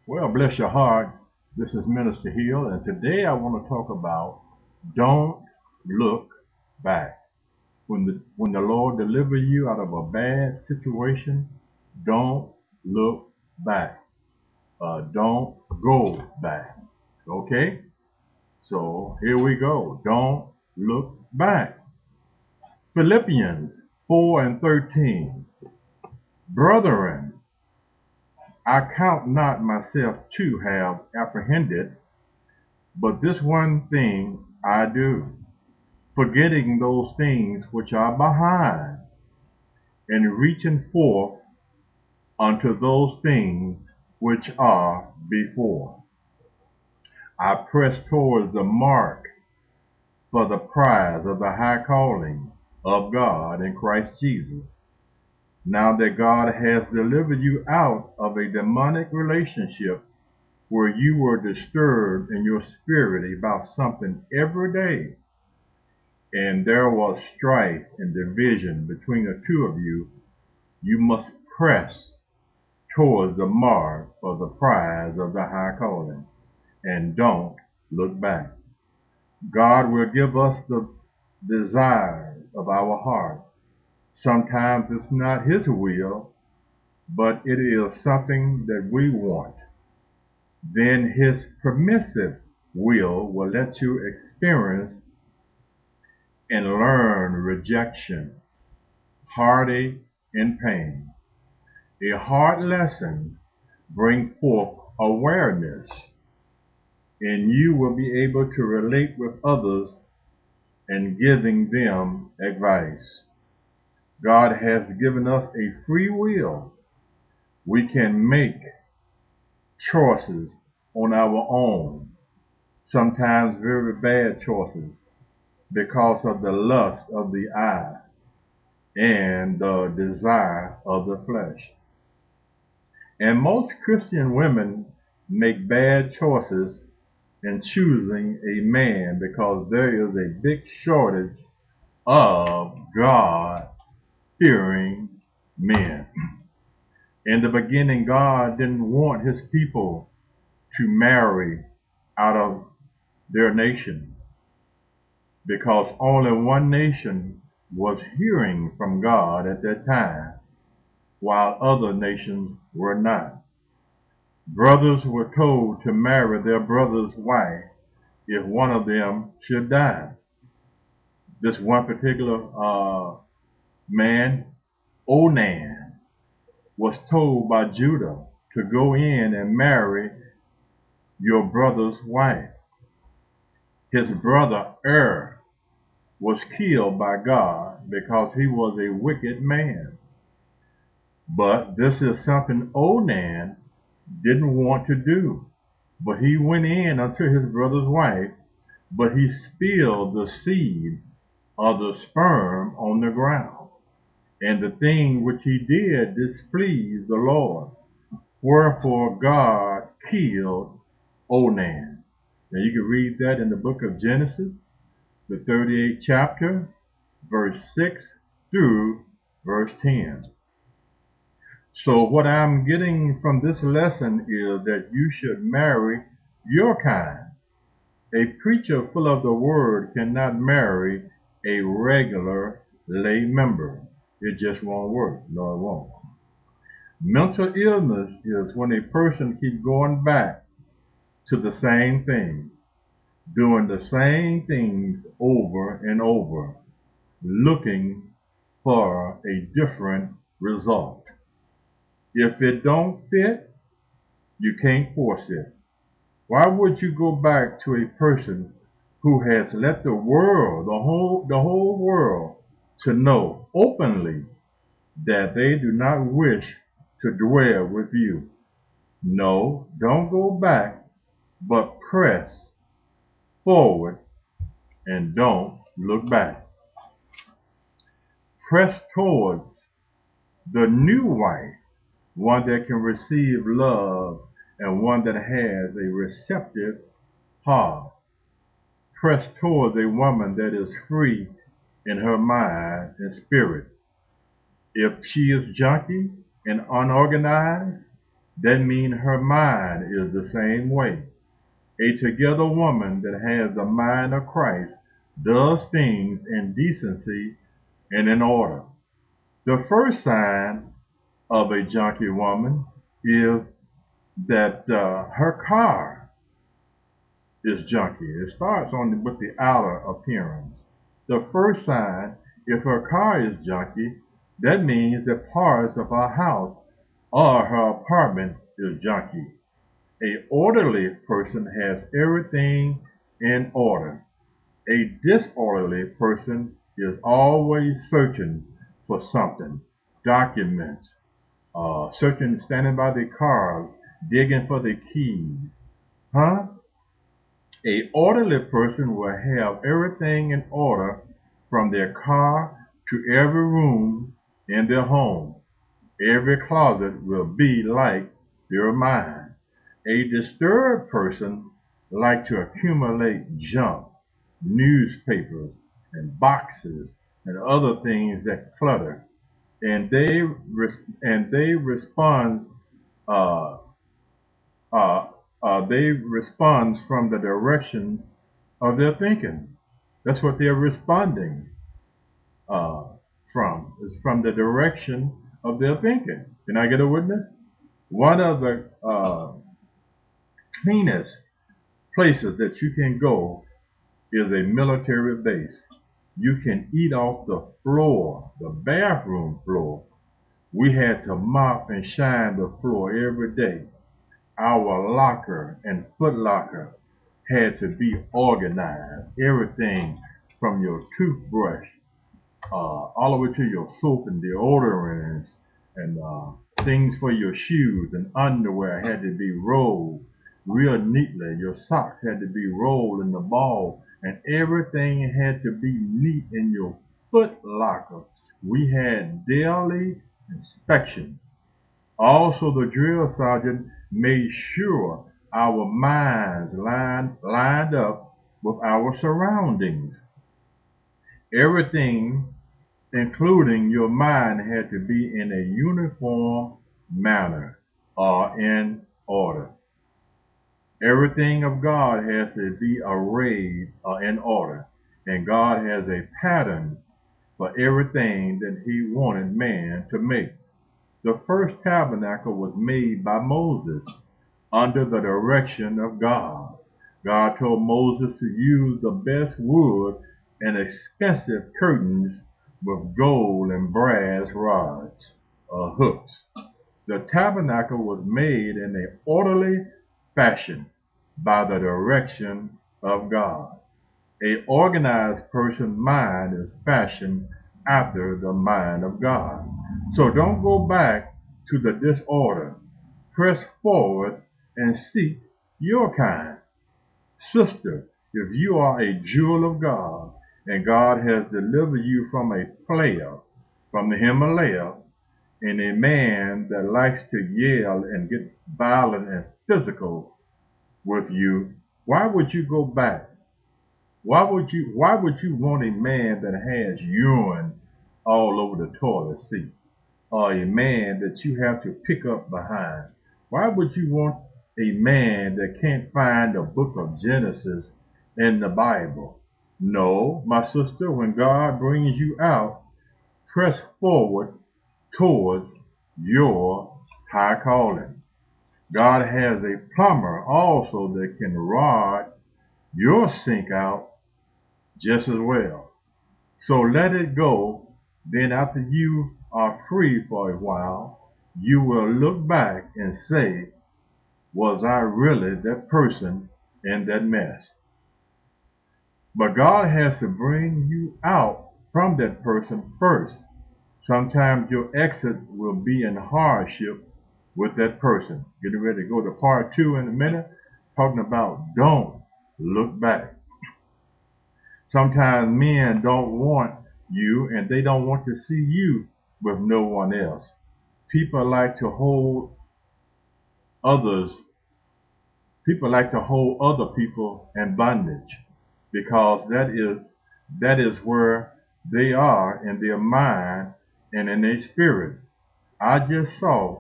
Well, bless your heart. This is Minister Hill, and today I want to talk about don't look back. When the Lord deliver you out of a bad situation, don't look back. Don't go back. Okay? So here we go. Don't look back. Philippians 4 and 13. Brethren, I count not myself to have apprehended, but this one thing I do, forgetting those things which are behind, and reaching forth unto those things which are before. I press towards the mark for the prize of the high calling of God in Christ Jesus. Now that God has delivered you out of a demonic relationship where you were disturbed in your spirit about something every day, and there was strife and division between the two of you, you must press towards the mark for the prize of the high calling, and don't look back. God will give us the desires of our heart. Sometimes it's not His will, but it is something that we want. Then His permissive will let you experience and learn rejection, heartache, and pain. A hard lesson brings forth awareness, and you will be able to relate with others and giving them advice. God has given us a free will. We can make choices on our own, sometimes very bad choices because of the lust of the eye and the desire of the flesh. And most Christian women make bad choices in choosing a man because there is a big shortage of God-fearing men. In the beginning, God didn't want His people to marry out of their nation because only one nation was hearing from God at that time, while other nations were not. Brothers were told to marry their brother's wife if one of them should die. This one particular man, Onan, was told by Judah to go in and marry your brother's wife. His brother was killed by God because he was a wicked man. But this is something Onan didn't want to do. But he went in unto his brother's wife, but he spilled the seed of the sperm on the ground. And the thing which he did displeased the Lord. Wherefore God killed Onan. Now you can read that in the book of Genesis, the 38th chapter, verse 6 through verse 10. So what I'm getting from this lesson is that you should marry your kind. A preacher full of the word cannot marry a regular lay member. It just won't work. No, it won't. Mental illness is when a person keeps going back to the same thing, doing the same things over and over, looking for a different result. If it don't fit, you can't force it. Why would you go back to a person who has let the world, the whole world, to know openly that they do not wish to dwell with you? No, don't go back, but press forward and don't look back. Press towards the new wife, one that can receive love and one that has a receptive heart. Press towards a woman that is free in her mind and spirit. If she is junky and unorganized, That means her mind is the same way. A together woman that has the mind of Christ does things in decency and in order. The first sign of a junkie woman is that her car is junky. It starts with the outer appearance. The first sign, if her car is junky, that means that parts of her house or her apartment is junky. A orderly person has everything in order. A disorderly person is always searching for something, documents, searching, standing by the cars, digging for the keys. Huh? A orderly person will have everything in order from their car to every room in their home. Every closet will be like their mind. A disturbed person like to accumulate junk, newspapers, and boxes and other things that clutter, and they respond uh, uh, they respond from the direction of their thinking. That's what they're responding uh, from. Is from the direction of their thinking. Can I get a witness? One of the cleanest places that you can go is a military base. You can eat off the floor, the bathroom floor. We had to mop and shine the floor every day. Our locker and foot locker had to be organized. Everything from your toothbrush all the way to your soap and deodorants and things for your shoes and underwear had to be rolled real neatly. Your socks had to be rolled in the ball, and everything had to be neat in your foot locker. We had daily inspection. Also, the drill sergeant made sure our minds lined up with our surroundings. Everything, including your mind, had to be in a uniform manner or in order. Everything of God has to be arrayed or in order, and God has a pattern for everything that He wanted man to make. The first tabernacle was made by Moses under the direction of God. God told Moses to use the best wood and expensive curtains with gold and brass rods or hooks. The tabernacle was made in an orderly fashion by the direction of God. A organized person's mind is fashioned after the mind of God. So don't go back to the disorder. Press forward and seek your kind. Sister, if you are a jewel of God and God has delivered you from a player, from the Himalaya, and a man that likes to yell and get violent and physical with you, why would you go back? Why would you want a man that has urine all over the toilet seat? Or a man that you have to pick up behind? Why would you want a man that can't find the book of Genesis in the Bible? No, my sister, when God brings you out, press forward towards your high calling. God has a plumber also that can rod your sink out just as well. So let it go. Then after you are free for a while, you will look back and say, was I really that person in that mess? But God has to bring you out from that person first. Sometimes your exit will be in hardship with that person. Getting ready to go to part 2 in a minute, talking about don't look back. Sometimes men don't want you and they don't want to see you with no one else. People like to hold others, people like to hold other people in bondage because that is where they are in their mind and in their spirit. I just saw